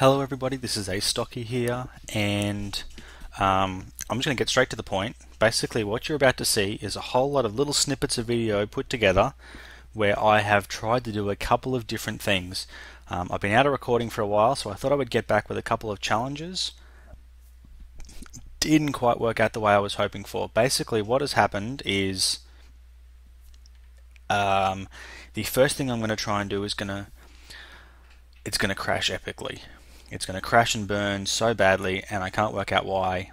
Hello everybody, this is Astocky here, and I'm just going to get straight to the point. Basically what you're about to see is a whole lot of little snippets of video put together where I have tried to do a couple of different things. I've been out of recording for a while, so I thought I would get back with a couple of challenges. Didn't quite work out the way I was hoping for. Basically what has happened is the first thing I'm going to try and do is it's going to crash epically. It's going to crash and burn so badly, and I can't work out why.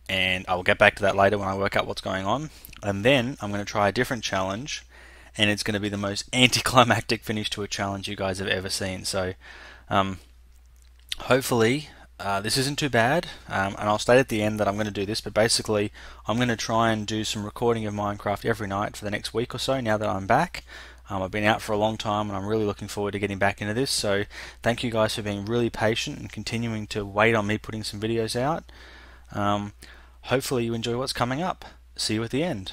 And I will get back to that later when I work out what's going on. And then I'm going to try a different challenge, and it's going to be the most anticlimactic finish to a challenge you guys have ever seen. So hopefully this isn't too bad, and I'll state at the end that I'm going to do this, but basically I'm going to try and do some recording of Minecraft every night for the next week or so now that I'm back. I've been out for a long time and I'm really looking forward to getting back into this, so thank you guys for being really patient and continuing to wait on me putting some videos out. Hopefully you enjoy what's coming up. See you at the end.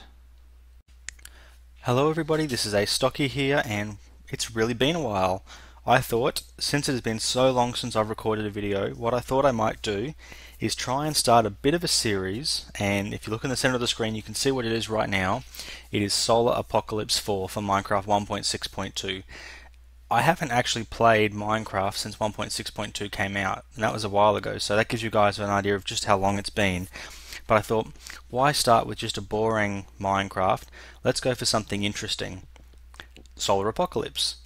Hello everybody, this is Astocky here, and it's really been a while. I thought, since it has been so long since I've recorded a video, what I thought I might do is try and start a bit of a series, and if you look in the center of the screen you can see what it is right now. It is Solar Apocalypse 4 for Minecraft 1.6.2. I haven't actually played Minecraft since 1.6.2 came out, and that was a while ago, so that gives you guys an idea of just how long it's been. But I thought, why start with just a boring Minecraft? Let's go for something interesting. Solar Apocalypse.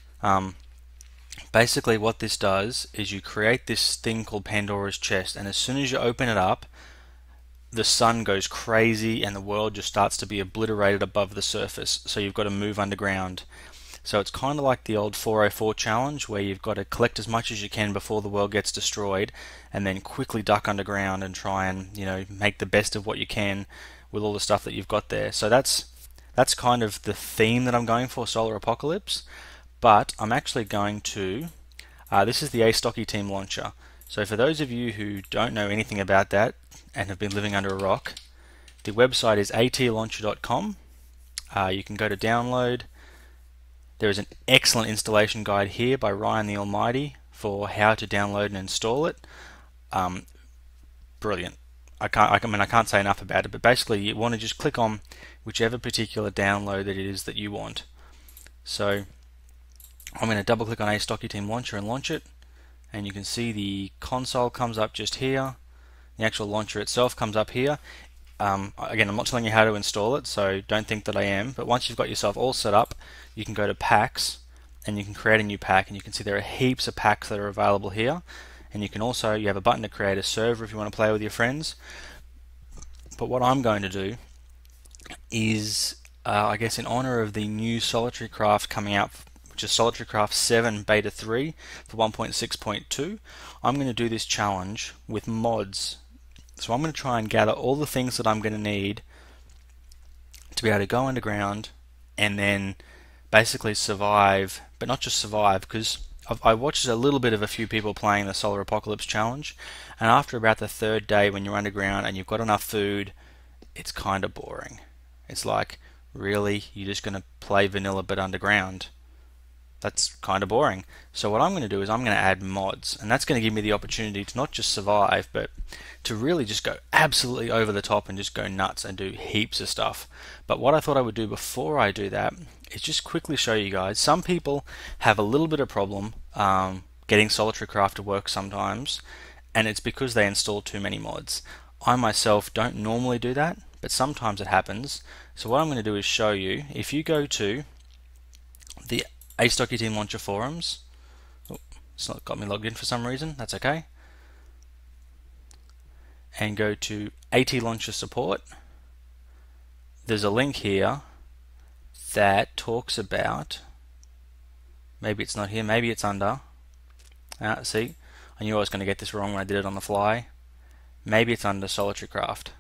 Basically what this does is you create this thing called Pandora's chest, and as soon as you open it up, the sun goes crazy and the world just starts to be obliterated above the surface, so you've got to move underground. So it's kind of like the old 404 challenge, where you've got to collect as much as you can before the world gets destroyed, and then quickly duck underground and try and, make the best of what you can with all the stuff that you've got there. So that's kind of the theme that I'm going for, Solar Apocalypse. But I'm actually going to, this is the Astocky team launcher. So for those of you who don't know anything about that and have been living under a rock, the website is atlauncher.com. You can go to download. There is an excellent installation guide here by Ryan the Almighty for how to download and install it. Brilliant. I can't say enough about it, but basically you want to just click on whichever particular download that it is that you want. So I'm going to double click on Astocky Team Launcher and launch it, and you can see the console comes up just here. The actual launcher itself comes up here. Again, I'm not telling you how to install it, so don't think that I am, but once you've got yourself all set up, you can go to packs and you can create a new pack, and you can see there are heaps of packs that are available here. And you can also, you have a button to create a server if you want to play with your friends. But what I'm going to do is, I guess in honor of the new Solitary Craft coming out, which is Solitary Craft 7 Beta 3 for 1.6.2, I'm going to do this challenge with mods. So I'm going to try and gather all the things that I'm going to need to be able to go underground and then basically survive, but not just survive, because I watched a little bit of a few people playing the Solar Apocalypse challenge, and after about the third day when you're underground and you've got enough food, it's kind of boring. It's like, really? You're just going to play vanilla but underground? That's kind of boring. So what I'm going to do is I'm going to add mods, and that's going to give me the opportunity to not just survive, but to really just go absolutely over the top and just go nuts and do heaps of stuff. But what I thought I would do before I do that is just quickly show you guys. Some people have a little bit of problem getting Solitary Craft to work sometimes, and it's because they install too many mods. I myself don't normally do that, but sometimes it happens. So what I'm going to do is show you. If you go to the Astocky Team Launcher forums, it's not got me logged in for some reason, that's okay, and go to AT Launcher Support, there's a link here that talks about, maybe it's not here, maybe it's under, see, I knew I was going to get this wrong when I did it on the fly, maybe it's under Solitary Craft.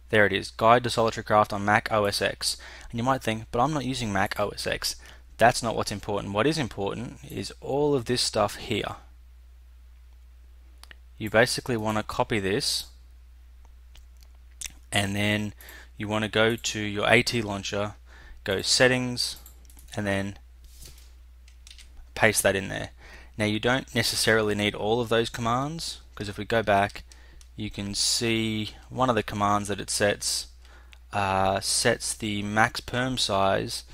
There it is, Guide to Solitary Craft on Mac OS X. And you might think, but I'm not using Mac OS X. That's not what's important. What is important is all of this stuff here. You basically want to copy this, and then you want to go to your AT launcher, go Settings, and then paste that in there. Now you don't necessarily need all of those commands, because if we go back, you can see one of the commands that it sets the max perm size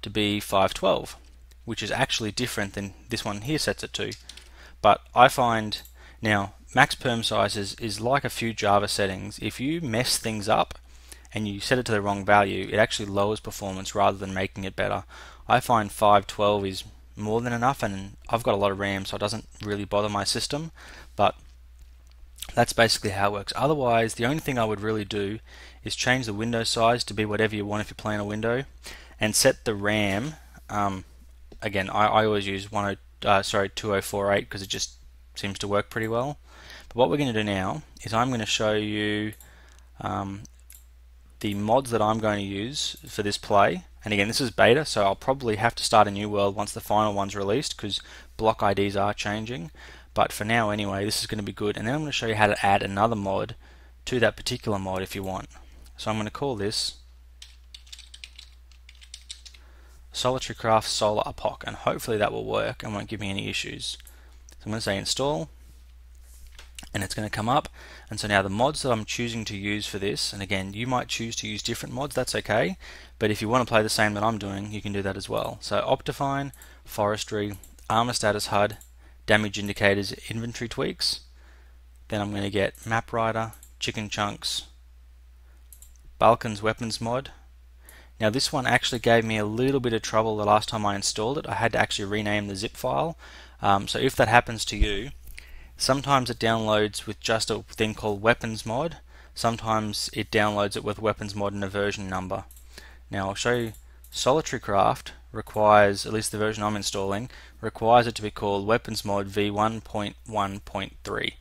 to be 512, which is actually different than this one here sets it to. But I find now max perm size is like a few Java settings. If you mess things up and you set it to the wrong value, it actually lowers performance rather than making it better. I find 512 is more than enough, and I've got a lot of RAM, so it doesn't really bother my system, but that's basically how it works. Otherwise, the only thing I would really do is change the window size to be whatever you want if you're playing a window, and set the RAM. Again, I always use 2048 because it just seems to work pretty well. But what we're going to do now is I'm going to show you the mods that I'm going to use for this play. And again, this is beta, so I'll probably have to start a new world once the final one's released, because block IDs are changing. But for now anyway, this is going to be good. And then I'm going to show you how to add another mod to that particular mod if you want. So I'm going to call this Solitary Craft Solar Apoc, and hopefully that will work and won't give me any issues. So I'm going to say install, and it's going to come up. And so now the mods that I'm choosing to use for this, and again, you might choose to use different mods, that's okay, but if you want to play the same that I'm doing, you can do that as well. So Optifine, Forestry, Armor Status HUD, Damage Indicators, Inventory Tweaks. Then I'm going to get Map Rider, Chicken Chunks, Balkans Weapons Mod. Now this one actually gave me a little bit of trouble the last time I installed it. I had to actually rename the zip file. So if that happens to you, sometimes it downloads with just a thing called Weapons Mod. Sometimes it downloads it with Weapons Mod and a version number. Now I'll show you. Solitary Craft requires, at least the version I'm installing, requires it to be called Weapons Mod v1.1.3.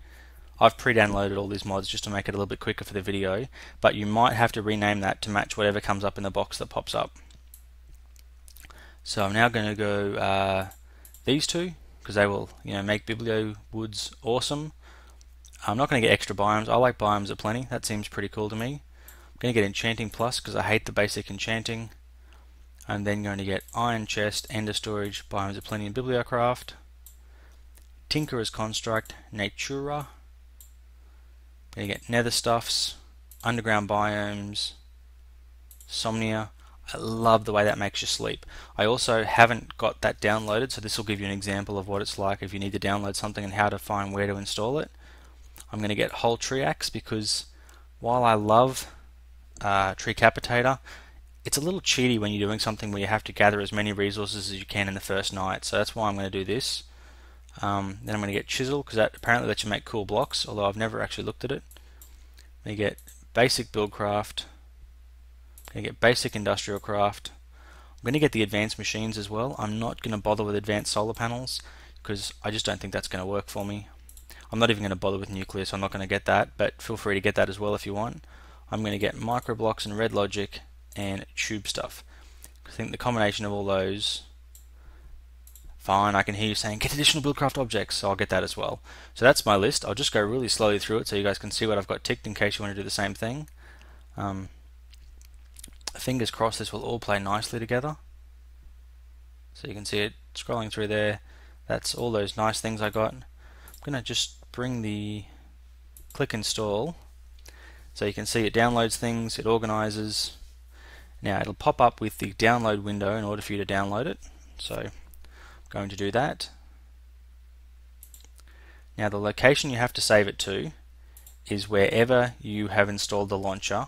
I've pre-downloaded all these mods just to make it a little bit quicker for the video, but you might have to rename that to match whatever comes up in the box that pops up. So I'm now going to go these two, because they will, make Biblio Woods awesome. I'm not going to get extra biomes. I like biomes aplenty. That seems pretty cool to me. I'm going to get Enchanting Plus because I hate the basic enchanting. I'm then going to get Iron Chest, Ender Storage, Biomes aplenty, and Bibliocraft. Tinkerer's Construct, Natura. I'm going to get Nether Stuffs, Underground Biomes, Somnia. I love the way that makes you sleep. I also haven't got that downloaded, so this will give you an example of what it's like if you need to download something and how to find where to install it. I'm going to get Whole Tree Axe because while I love Tree Capitator, it's a little cheaty when you're doing something where you have to gather as many resources as you can in the first night, so that's why I'm going to do this. Then I'm going to get Chisel because that apparently lets you make cool blocks, although I've never actually looked at it. I'm going to get Basic Buildcraft. I'm going to get Basic Industrial Craft. I'm going to get the Advanced Machines as well. I'm not going to bother with Advanced Solar Panels because I just don't think that's going to work for me. I'm not even going to bother with Nuclear, so I'm not going to get that, but feel free to get that as well if you want. I'm going to get Microblocks and Red Logic and Tube Stuff. I think the combination of all those, fine. I can hear you saying get additional Buildcraft objects, so I'll get that as well. So that's my list. I'll just go really slowly through it so you guys can see what I've got ticked in case you want to do the same thing. Fingers crossed this will all play nicely together. So you can see it scrolling through there. That's all those nice things I got. I'm going to just bring the click install so you can see it downloads things, it organizes. Now it'll pop up with the download window in order for you to download it. So I'm going to do that. Now the location you have to save it to is wherever you have installed the launcher.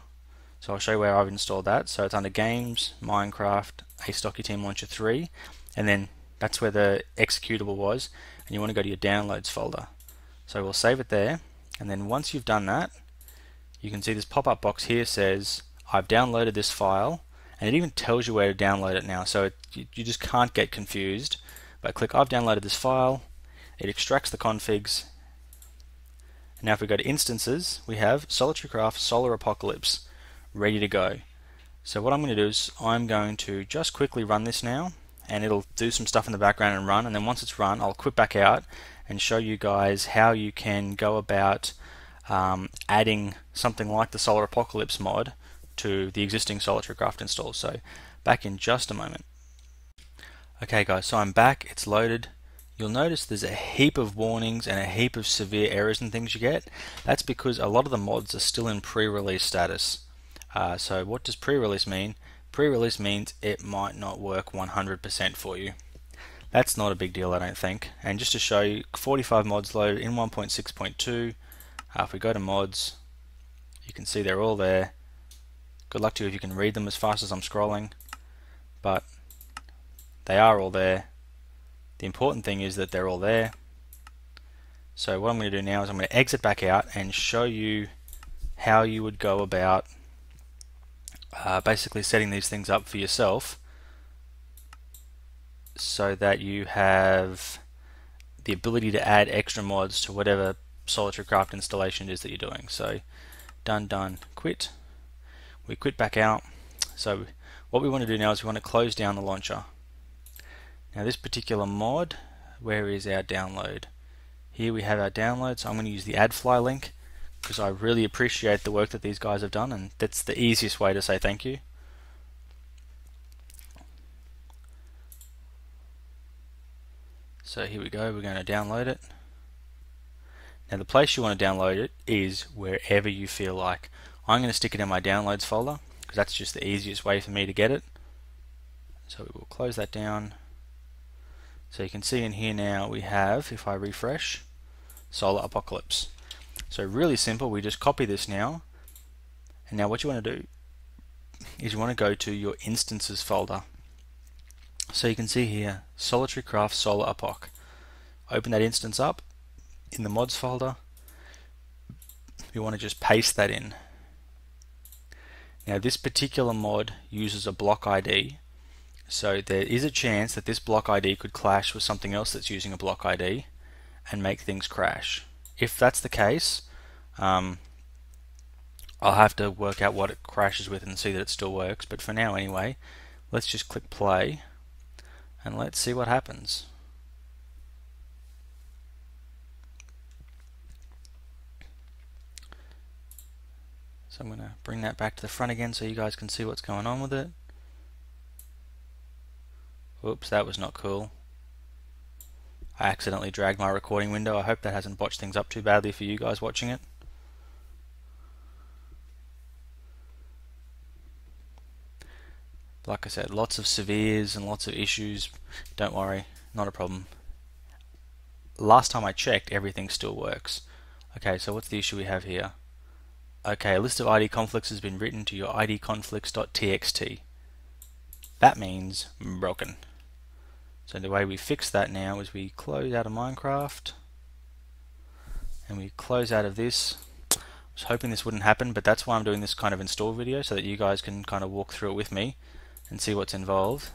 So I'll show you where I've installed that. So it's under Games, Minecraft, Astocky Team Launcher 3, and then that's where the executable was, and you want to go to your Downloads folder. So we'll save it there, and then once you've done that, you can see this pop-up box here says, I've downloaded this file, and it even tells you where to download it now, so you just can't get confused. But click I've downloaded this file, it extracts the configs. Now if we go to Instances, we have Solitary Craft Solar Apocalypse ready to go. So what I'm going to do is I'm going to just quickly run this now, and it'll do some stuff in the background and run, and then once it's run I'll quit back out and show you guys how you can go about adding something like the Solar Apocalypse mod to the existing Solitary Craft install. So back in just a moment. Okay guys, so I'm back, it's loaded. you'll notice there's a heap of warnings and a heap of severe errors and things you get. That's because a lot of the mods are still in pre-release status. So what does pre-release mean? Pre-release means it might not work 100% for you. That's not a big deal, I don't think. And just to show you, 45 mods load in 1.6.2. If we go to mods, you can see they're all there. Good luck to you if you can read them as fast as I'm scrolling, but they are all there. The important thing is that they're all there. So what I'm going to do now is I'm going to exit back out and show you how you would go about basically setting these things up for yourself so that you have the ability to add extra mods to whatever Solitary Craft installation it is that you're doing. So done, quit. We quit back out. So what we want to do now is we want to close down the launcher. Now this particular mod, where is our download? Here we have our download, so I'm going to use the AdFly link because I really appreciate the work that these guys have done, and that's the easiest way to say thank you. So here we go, we're going to download it. Now the place you want to download it is wherever you feel like. I'm going to stick it in my downloads folder because that's just the easiest way for me to get it. So we will close that down. So you can see in here now we have, if I refresh, Solar Apocalypse. So really simple, we just copy this now, and now what you want to do is you want to go to your instances folder. So you can see here, Solitary Craft Solar Apoc. Open that instance up in the mods folder. We want to just paste that in. Now this particular mod uses a block ID, so there is a chance that this block ID could clash with something else that's using a block ID and make things crash. If that's the case, I'll have to work out what it crashes with and see that it still works, but for now anyway, let's just click play and let's see what happens. So I'm going to bring that back to the front again so you guys can see what's going on with it. Oops, that was not cool. I accidentally dragged my recording window. I hope that hasn't botched things up too badly for you guys watching it. Like I said, lots of severes and lots of issues. Don't worry, not a problem. Last time I checked, everything still works. Okay, so what's the issue we have here? Okay, a list of ID conflicts has been written to your idconflicts.txt. That means broken. So the way we fix that now is we close out of Minecraft and we close out of this. I was hoping this wouldn't happen, but that's why I'm doing this kind of install video, so that you guys can kind of walk through it with me and see what's involved.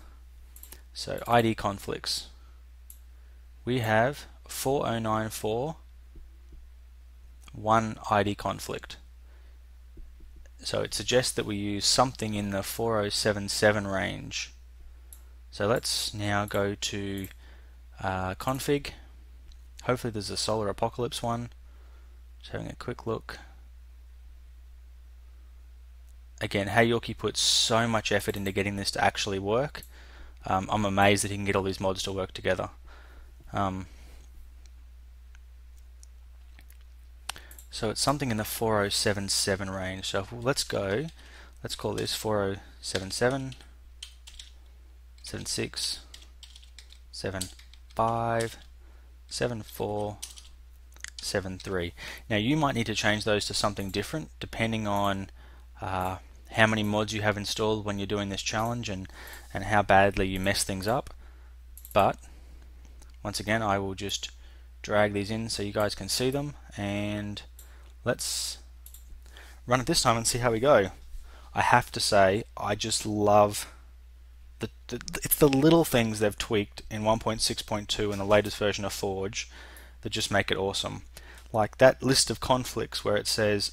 So ID conflicts. We have 4094 one ID conflict. So it suggests that we use something in the 4077 range. So let's now go to config. Hopefully there's a Solar Apocalypse one. Just having a quick look. Again, Hayorki put so much effort into getting this to actually work. I'm amazed that he can get all these mods to work together. So it's something in the 4077 range. So let's call this 4077, 76, 75, 74, 73. Now you might need to change those to something different depending on how many mods you have installed when you're doing this challenge and how badly you mess things up. But once again, I will just drag these in so you guys can see them, and let's run it this time and see how we go. I have to say, I just love it's the little things they've tweaked in 1.6.2 and the latest version of Forge that just make it awesome. Like that list of conflicts where it says,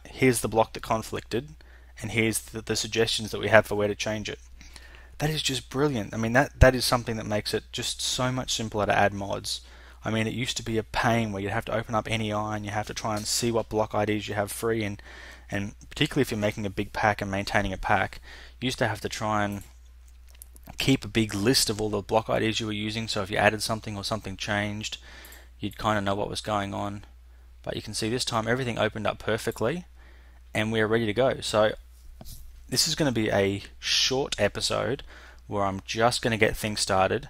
here's the block that conflicted, and here's the suggestions that we have for where to change it. That is just brilliant. I mean, that is something that makes it just so much simpler to add mods. I mean, it used to be a pain where you'd have to open up NEI and you have to try and see what block IDs you have free, and particularly if you're making a big pack and maintaining a pack, you used to have to try and keep a big list of all the block IDs you were using, so if you added something or something changed, you'd kind of know what was going on. But you can see this time everything opened up perfectly and we're ready to go. So this is going to be a short episode where I'm just going to get things started,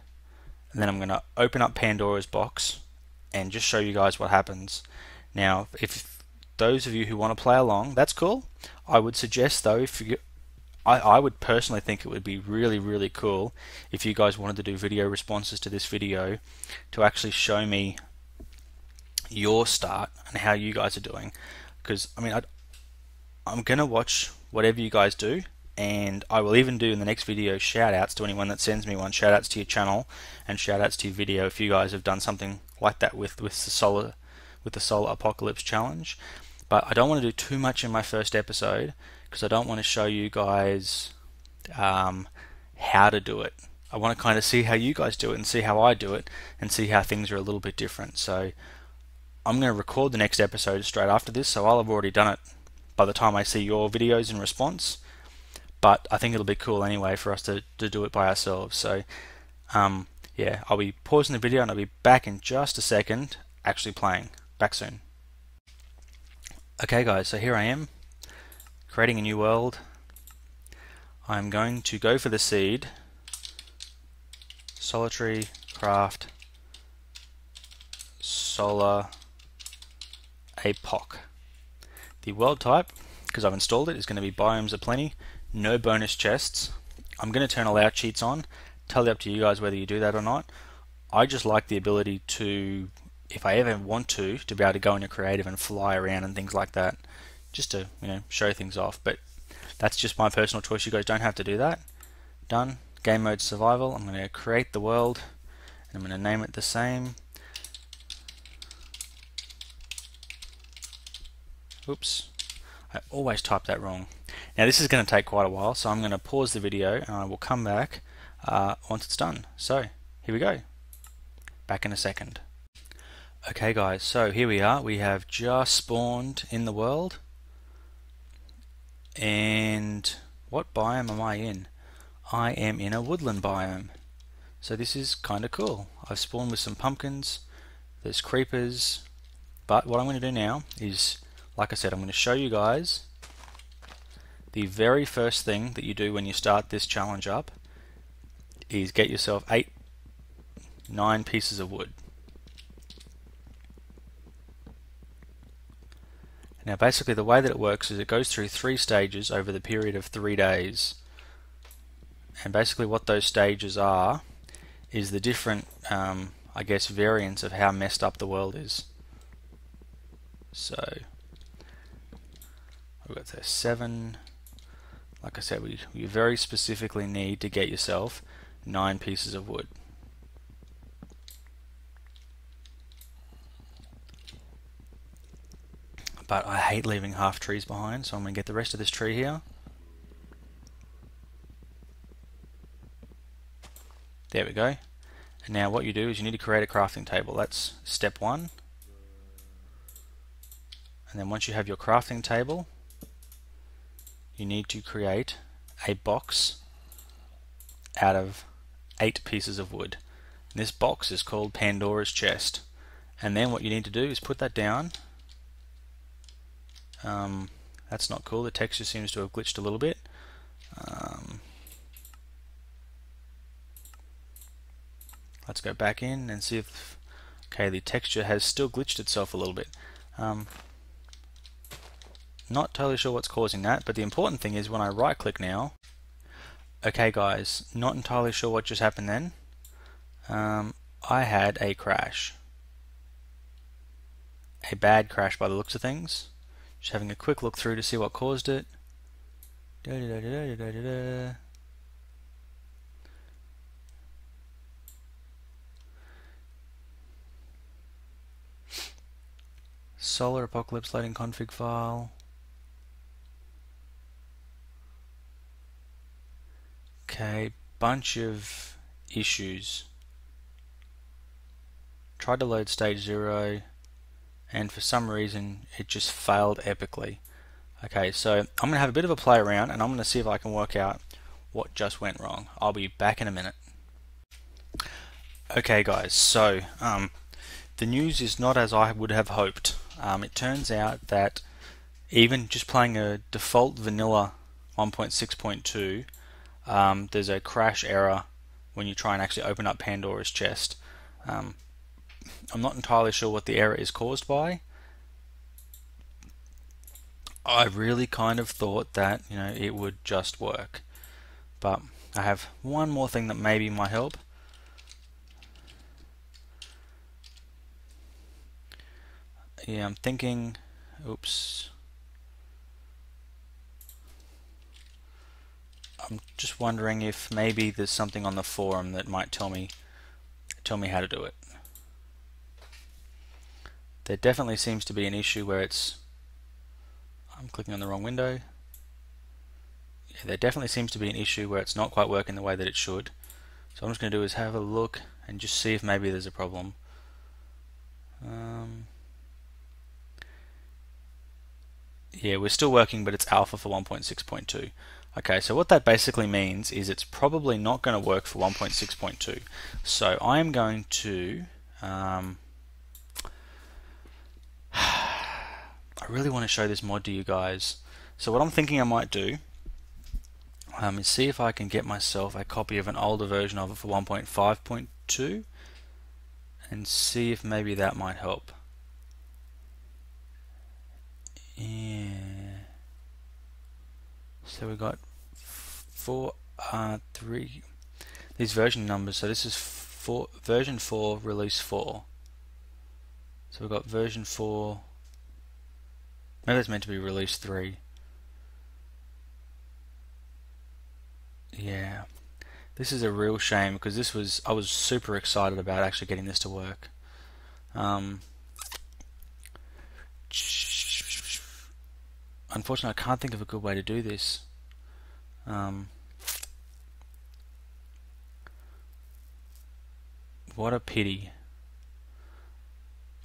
and then I'm going to open up Pandora's box and just show you guys what happens. Now, if those of you who want to play along, that's cool. I would suggest though, I would personally think it would be really cool if you guys wanted to do video responses to this video to actually show me your start and how you guys are doing. Because I mean, I'm gonna watch whatever you guys do, and I will even do in the next video shout outs to anyone that sends me one. Shout outs to your channel and shout outs to your video if you guys have done something like that with the solar apocalypse challenge. But I don't want to do too much in my first episode because I don't want to show you guys how to do it. I want to kind of see how you guys do it and see how I do it and see how things are a little bit different. So I'm going to record the next episode straight after this, so I'll have already done it by the time I see your videos in response. But I think it'll be cool anyway for us to do it by ourselves. So yeah, I'll be pausing the video and I'll be back in just a second actually playing. Back soon. Okay guys, so here I am creating a new world. I'm going to go for the seed, solitary craft solar apoc. The world type, because I've installed it, is going to be biomes aplenty, no bonus chests. I'm going to turn allow cheats on. Totally up to you guys whether you do that or not. I just like the ability to, if I ever want to be able to go into creative and fly around and things like that, just to, you know, show things off. But that's just my personal choice. You guys don't have to do that. Done. Game mode survival. I'm going to create the world and I'm going to name it the same. Oops, I always type that wrong. Now this is going to take quite a while, so I'm going to pause the video and I will come back once it's done. So here we go. Back in a second. Okay guys, so here we are. We have just spawned in the world. And what biome am I in? I am in a woodland biome. So this is kind of cool. I've spawned with some pumpkins, there's creepers, but what I'm going to do now is, like I said, I'm going to show you guys the very first thing that you do when you start this challenge up is get yourself 9 pieces of wood. Now basically the way that it works is it goes through 3 stages over the period of 3 days, and basically what those stages are is the different I guess variants of how messed up the world is. So we've got 7. Like I said, we very specifically need to get yourself 9 pieces of wood. But I hate leaving half trees behind, so I'm going to get the rest of this tree here. There we go. And now what you do is you need to create a crafting table. That's step 1. And then once you have your crafting table, you need to create a box out of 8 pieces of wood. And this box is called Pandora's chest. And then what you need to do is put that down. That's not cool. The texture seems to have glitched a little bit. Let's go back in and see if, okay, the texture has still glitched itself a little bit. Not totally sure what's causing that, but the important thing is when I right click now, okay guys, not entirely sure what just happened then. I had a crash. A bad crash by the looks of things. Just having a quick look through to see what caused it. Solar apocalypse loading config file. Okay, bunch of issues. Tried to load stage 0 and for some reason it just failed epically. Okay, so I'm going to have a bit of a play around and I'm going to see if I can work out what just went wrong. I'll be back in a minute. Okay guys, so the news is not as I would have hoped. It turns out that even just playing a default vanilla 1.6.2, there's a crash error when you try and actually open up Pandora's chest. I'm not entirely sure what the error is caused by. I really kind of thought that it would just work, but I have one more thing that maybe might help. Yeah, I'm thinking, oops. I'm just wondering if maybe there's something on the forum that might tell me how to do it. There definitely seems to be an issue where I'm clicking on the wrong window. Yeah, there definitely seems to be an issue where it's not quite working the way that it should. So what I'm just going to do is have a look and just see if maybe there's a problem. Yeah, we're still working, but it's alpha for 1.6.2. Okay, so what that basically means is it's probably not going to work for 1.6.2. So I'm going to I really want to show this mod to you guys. So what I'm thinking I might do is see if I can get myself a copy of an older version of it for 1.5.2 and see if maybe that might help. Yeah. So we got three these version numbers. So this is version 4, release 4. So we've got version 4. Maybe it's meant to be release 3. Yeah. This is a real shame because I was super excited about actually getting this to work. Unfortunately, I can't think of a good way to do this. What a pity.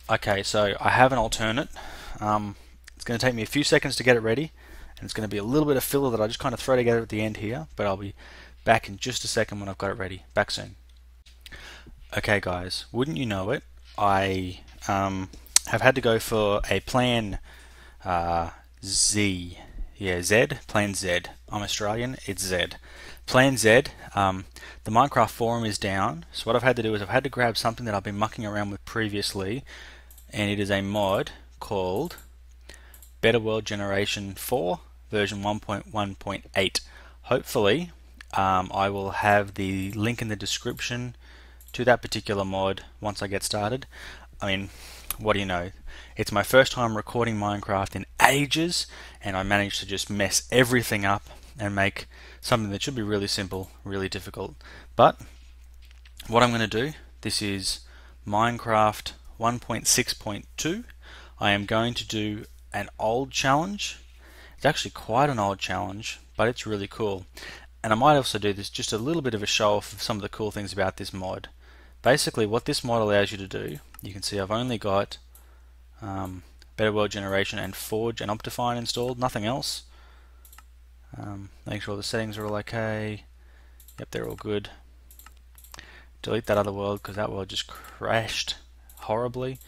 Okay, so I have an alternate. It's going to take me a few seconds to get it ready, and it's going to be a little bit of filler that I just kind of throw together at the end here, but I'll be back in just a second when I've got it ready. Back soon. Okay guys, wouldn't you know it, I have had to go for a plan Z. Yeah, Z, plan Z. I'm Australian, it's Z. Plan Z, the Minecraft forum is down, so what I've had to do is I've had to grab something that I've been mucking around with previously, and it is a mod called Better World Generation 4 version 1.1.8. Hopefully I will have the link in the description to that particular mod once I get started. I mean, what do you know? It's my first time recording Minecraft in ages, and I managed to just mess everything up and make something that should be really simple really difficult. But what I'm going to do, this is Minecraft 1.6.2. I am going to do an old challenge. It's actually quite an old challenge, but it's really cool. And I might also do this just a little bit of a show off of some of the cool things about this mod. Basically what this mod allows you to do, you can see I've only got Better World Generation and Forge and Optifine installed, nothing else. Make sure the settings are all okay. Yep, they're all good. Delete that other world because that world just crashed horribly.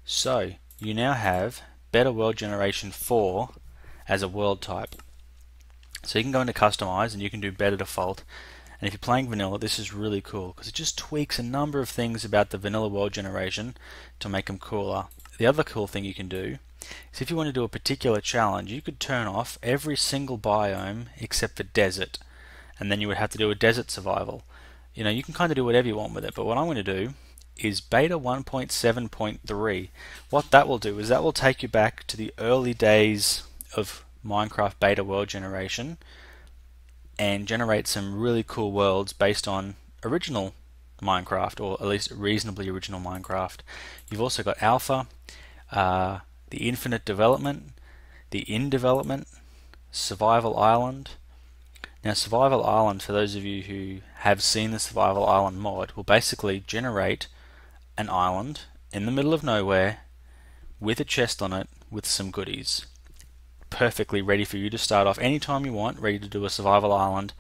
So you now have Better World Generation 4 as a world type. So you can go into Customize and you can do Better Default. And if you're playing vanilla, this is really cool because it just tweaks a number of things about the vanilla world generation to make them cooler. The other cool thing you can do is if you want to do a particular challenge, you could turn off every single biome except for desert, and then you would have to do a desert survival. You know, you can kind of do whatever you want with it, but what I'm going to do is beta 1.7.3. What that will do is that will take you back to the early days of Minecraft beta world generation and generate some really cool worlds based on original Minecraft, or at least reasonably original Minecraft. You've also got alpha, the infinite development, the in development, survival island. Now survival island, for those of you who have seen the survival island mod, will basically generate an island in the middle of nowhere with a chest on it with some goodies. perfectly ready for you to start off anytime you want, ready to do a survival island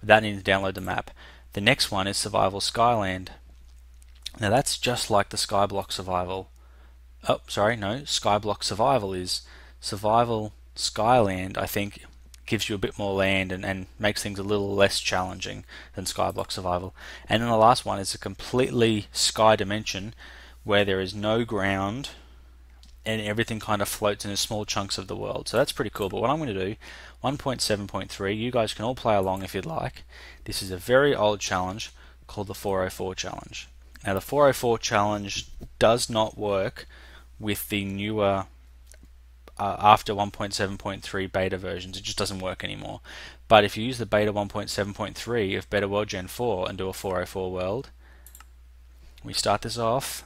without needing to download the map. The next one is Survival Skyland. Now that's just like the Skyblock Survival. Oh, sorry, no, Skyblock Survival is. Survival Skyland, I think, gives you a bit more land and makes things a little less challenging than Skyblock Survival. And then the last one is a completely sky dimension where there is no ground and everything kind of floats in small chunks of the world. So that's pretty cool. But what I'm going to do, 1.7.3, you guys can all play along if you'd like. This is a very old challenge called the 404 challenge. Now the 404 challenge does not work with the newer after 1.7.3 beta versions. It just doesn't work anymore. But if you use the beta 1.7.3 of Better World Gen 4 and do a 404 world, we start this off.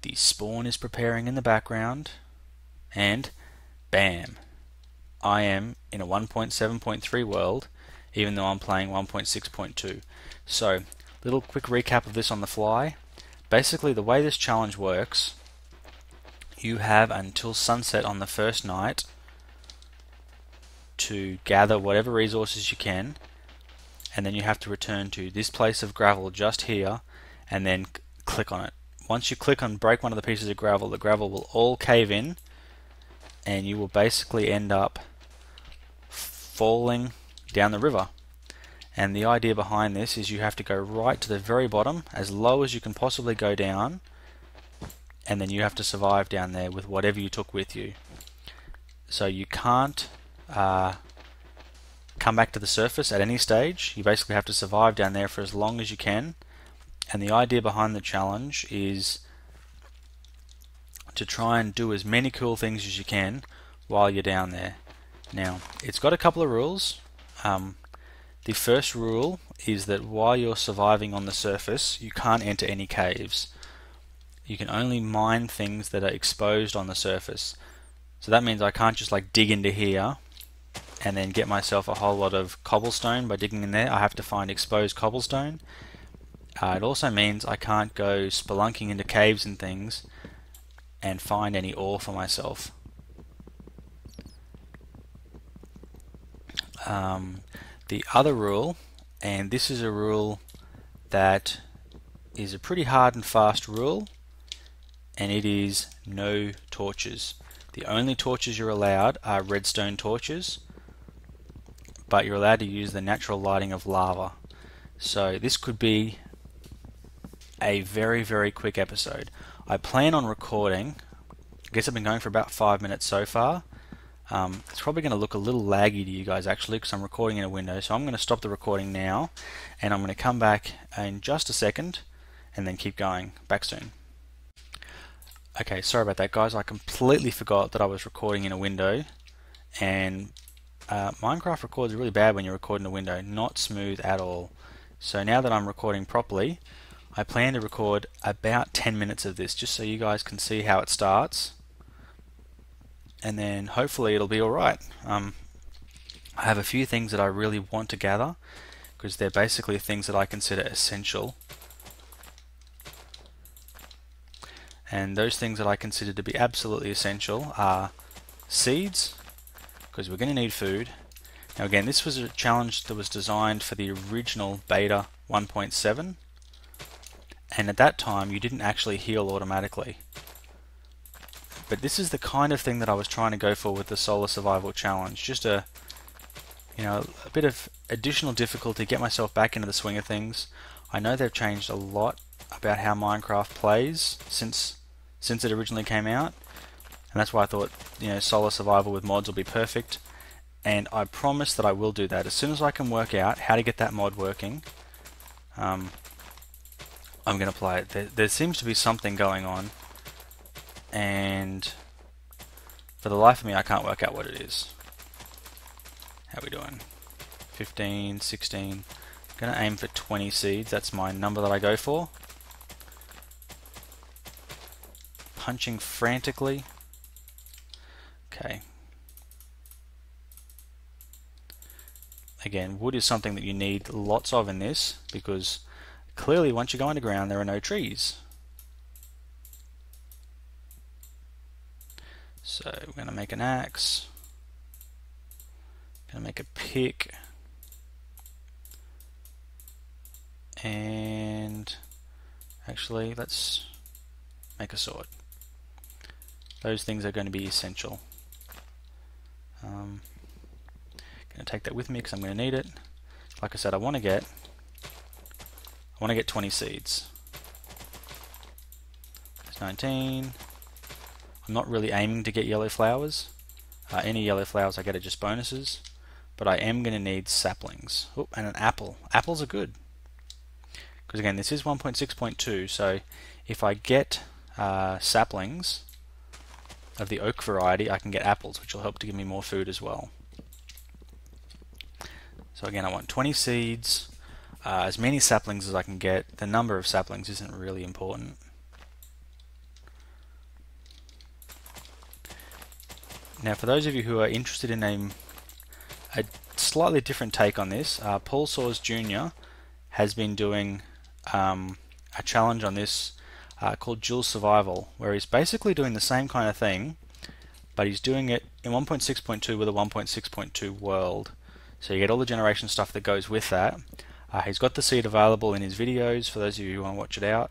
The spawn is preparing in the background, and bam, I am in a 1.7.3 world, even though I'm playing 1.6.2. So, little quick recap of this on the fly. Basically, the way this challenge works, you have until sunset on the first night to gather whatever resources you can, and then you have to return to this place of gravel just here, and then click on it. Once you click on break one of the pieces of gravel, the gravel will all cave in, and you will basically end up falling down the river. And the idea behind this is you have to go right to the very bottom, as low as you can possibly go down, and then you have to survive down there with whatever you took with you. So you can't come back to the surface at any stage. You basically have to survive down there for as long as you can. And the idea behind the challenge is to try and do as many cool things as you can while you're down there. Now, it's got a couple of rules. The first rule is that while you're surviving on the surface, you can't enter any caves. You can only mine things that are exposed on the surface. So that means I can't just like dig into here and then get myself a whole lot of cobblestone by digging in there. I have to find exposed cobblestone. It also means I can't go spelunking into caves and things and find any ore for myself. The other rule, and this is a rule that is a pretty hard and fast rule, and it is no torches. The only torches you're allowed are redstone torches, but you're allowed to use the natural lighting of lava. So this could be a very, very quick episode. I plan on recording, I guess I've been going for about 5 minutes so far. It's probably going to look a little laggy to you guys actually because I'm recording in a window, so I'm going to stop the recording now and I'm going to come back in just a second and then keep going. Back soon. Okay, sorry about that guys, I completely forgot that I was recording in a window, and Minecraft records really bad when you record in a window, not smooth at all. So now that I'm recording properly, I plan to record about 10 minutes of this just so you guys can see how it starts, and then hopefully it'll be alright. I have a few things that I really want to gather because they're basically things that I consider essential, and those things that I consider to be absolutely essential are seeds, because we're going to need food. Now again, this was a challenge that was designed for the original beta 1.7, and at that time you didn't actually heal automatically. But this is the kind of thing that I was trying to go for with the Solar Survival Challenge. Just a bit of additional difficulty, get myself back into the swing of things. I know they've changed a lot about how Minecraft plays since it originally came out, and that's why I thought Solar Survival with mods will be perfect. And I promise that I will do that as soon as I can work out how to get that mod working. I'm going to play it. There seems to be something going on, and for the life of me I can't work out what it is. How are we doing? 15, 16. I'm going to aim for 20 seeds. That's my number that I go for. Punching frantically. Okay. Again, wood is something that you need lots of in this, because clearly once you go underground there are no trees. So we're going to make an axe, going to make a pick, and actually let's make a sword. Those things are going to be essential. Going to take that with me because I'm going to need it. Like I said, I want to get 20 seeds. It's 19. I'm not really aiming to get yellow flowers. Any yellow flowers I get are just bonuses, but I am going to need saplings. Oh, and an apple. Apples are good because again, this is 1.6.2. So if I get saplings of the oak variety, I can get apples, which will help to give me more food as well. So again, I want 20 seeds, as many saplings as I can get. The number of saplings isn't really important. Now, for those of you who are interested in a slightly different take on this, PaulSoaresJr. has been doing a challenge on this called Dual Survival, where he's basically doing the same kind of thing, but he's doing it in 1.6.2 with a 1.6.2 world. So you get all the generation stuff that goes with that. He's got the seed available in his videos for those of you who want to watch it out.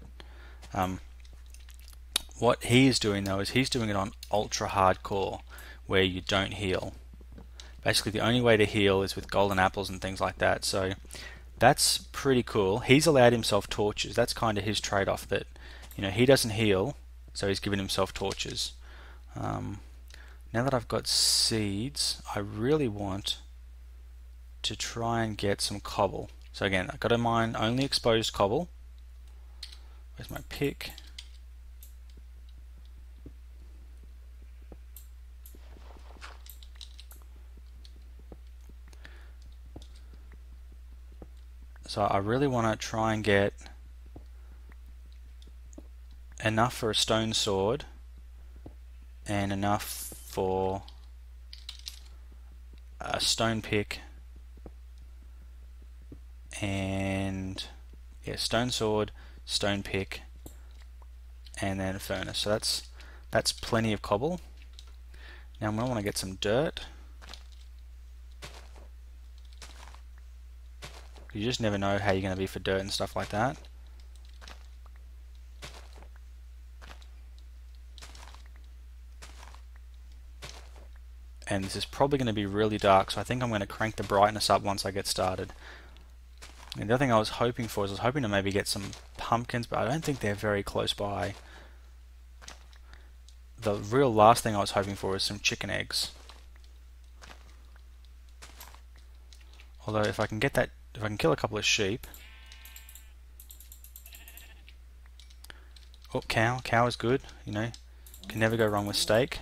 What he is doing though is he's doing it on ultra hardcore, where you don't heal. Basically the only way to heal is with golden apples and things like that. So that's pretty cool. He's allowed himself torches. That's kind of his trade-off, that he doesn't heal, so he's given himself torches. Now that I've got seeds, I really want to try and get some cobble. So again, I've got to mine only exposed cobble. Where's my pick? So I really want to try and get enough for a stone sword and enough for a stone pick, and stone sword, stone pick, and then a furnace. So that's plenty of cobble. Now I'm going to want to get some dirt. You just never know how you're going to be for dirt and stuff like that. And this is probably going to be really dark, so I think I'm going to crank the brightness up once I get started. And the other thing I was hoping for is I was hoping to maybe get some pumpkins, but I don't think they're very close by. The real last thing I was hoping for is some chicken eggs. Although if I can get that, if I can kill a couple of sheep. Oh, cow is good, can never go wrong with steak.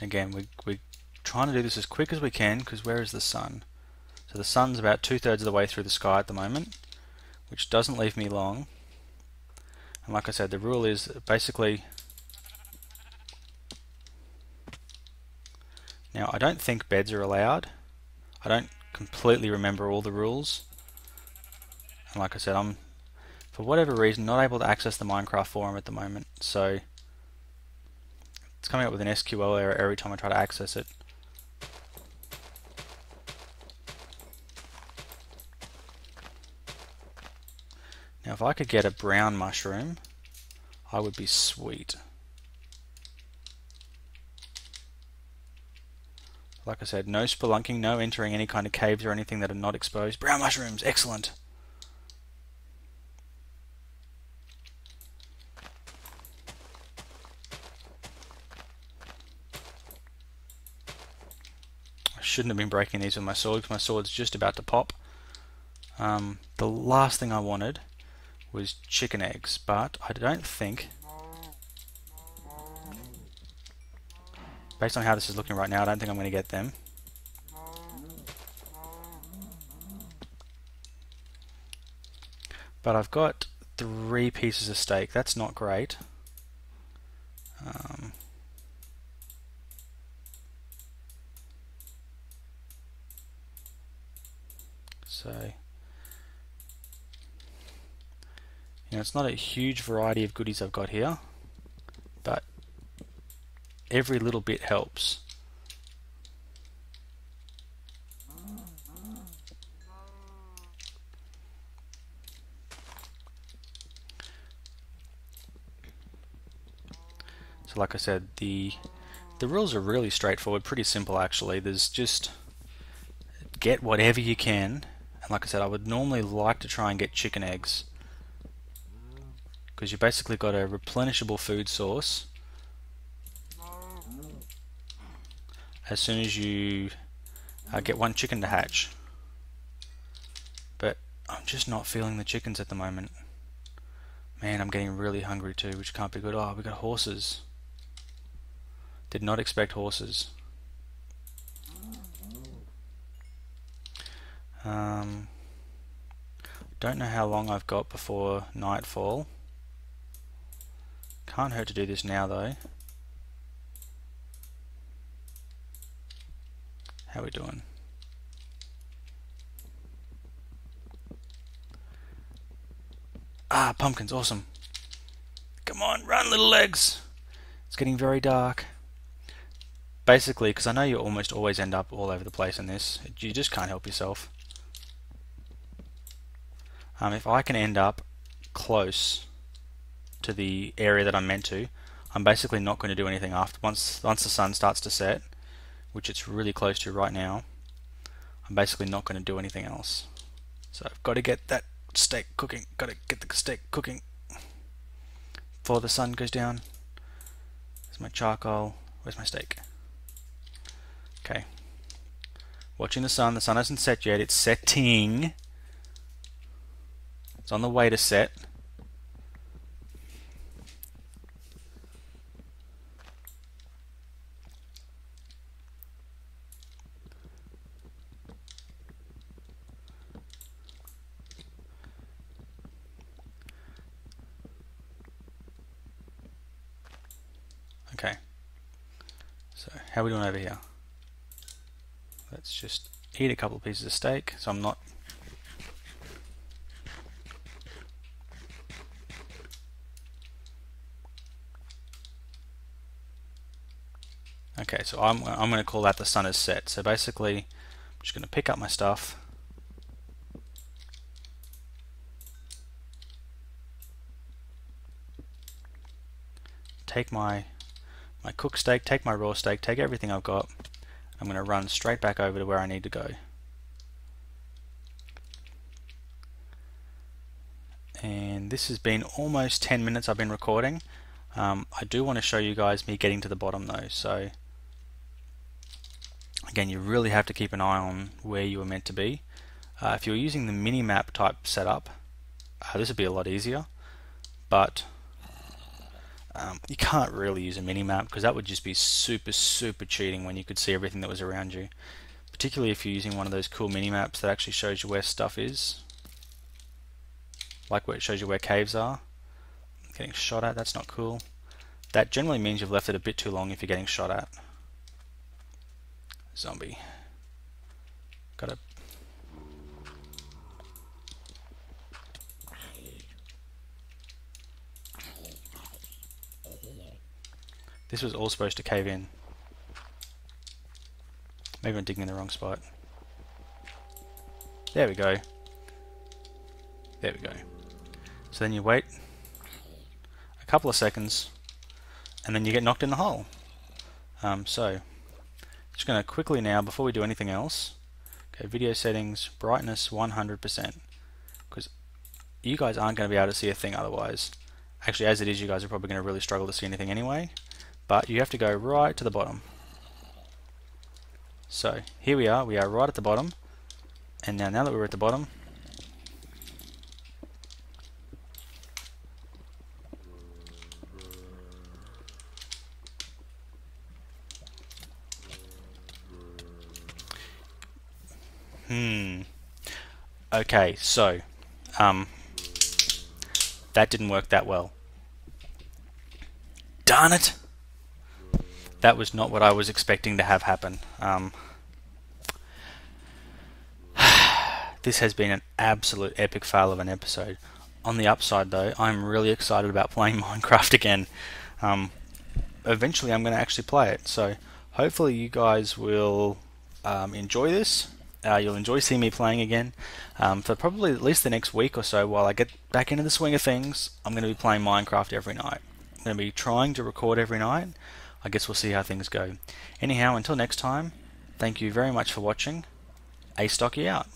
Again, we're trying to do this as quick as we can, because where is the sun? So the sun's about 2/3 of the way through the sky at the moment, which doesn't leave me long. And like I said, the rule is basically, now I don't think beds are allowed. I don't completely remember all the rules. And like I said, I'm, for whatever reason, not able to access the Minecraft forum at the moment. So it's coming up with an SQL error every time I try to access it. Now if I could get a brown mushroom, I would be sweet. Like I said, no spelunking, no entering any kind of caves or anything that are not exposed. Brown mushrooms, excellent! I shouldn't have been breaking these with my sword, because my sword's just about to pop. The last thing I wanted was chicken eggs, but I don't think, based on how this is looking right now, I don't think I'm going to get them. But I've got 3 pieces of steak. That's not great. So Now it's not a huge variety of goodies I've got here, but every little bit helps. So like I said, the rules are really straightforward, pretty simple actually. There's just get whatever you can, and like I said, I would normally like to try and get chicken eggs, because you basically got a replenishable food source as soon as you get one chicken to hatch. But I'm just not feeling the chickens at the moment. Man, I'm getting really hungry too, which can't be good. Oh, we got horses. Did not expect horses. Don't know how long I've got before nightfall. Can't hurt to do this now though. How we doing? Ah, pumpkins, awesome. Come on, run little legs. It's getting very dark. Basically, because I know you almost always end up all over the place in this, you just can't help yourself. If I can end up close to the area that I'm meant to, I'm basically not going to do anything after. Once the sun starts to set, which it's really close to right now, I'm basically not going to do anything else. So I've got to get that steak cooking. Got to get the steak cooking before the sun goes down. There's my charcoal. Where's my steak? Okay. Watching the sun. The sun hasn't set yet. It's setting. It's on the way to set. Okay. So how are we doing over here? Let's just eat a couple of pieces of steak so I'm not... Okay, so I'm going to call that the sun is set. So basically, I'm just going to pick up my stuff. Take my cooked steak, take my raw steak, take everything I've got. I'm going to run straight back over to where I need to go. And this has been almost 10 minutes I've been recording. I do want to show you guys me getting to the bottom though. So again, you really have to keep an eye on where you are meant to be. If you're using the mini-map type setup, this would be a lot easier. But you can't really use a mini-map because that would just be super cheating when you could see everything that was around you. Particularly if you're using one of those cool mini-maps that actually shows you where stuff is. Like where it shows you where caves are. Getting shot at, that's not cool. That generally means you've left it a bit too long if you're getting shot at. Zombie. Gotta... This was all supposed to cave in. Maybe I'm digging in the wrong spot. There we go. There we go. So then you wait a couple of seconds and then you get knocked in the hole. So just going to quickly now, before we do anything else, okay, video settings, brightness 100%, because you guys aren't going to be able to see a thing otherwise. Actually, as it is, you guys are probably going to really struggle to see anything anyway, but you have to go right to the bottom. So here we are right at the bottom, and now that we're at the bottom, okay, so that didn't work that well. Darn it! That was not what I was expecting to have happen. This has been an absolute epic fail of an episode. On the upside though, I'm really excited about playing Minecraft again. Eventually I'm going to actually play it, so hopefully you guys will enjoy this. You'll enjoy seeing me playing again for probably at least the next week or so. While I get back into the swing of things, I'm going to be playing Minecraft every night. I'm going to be trying to record every night. I guess we'll see how things go. Anyhow, until next time, thank you very much for watching. Astocky out.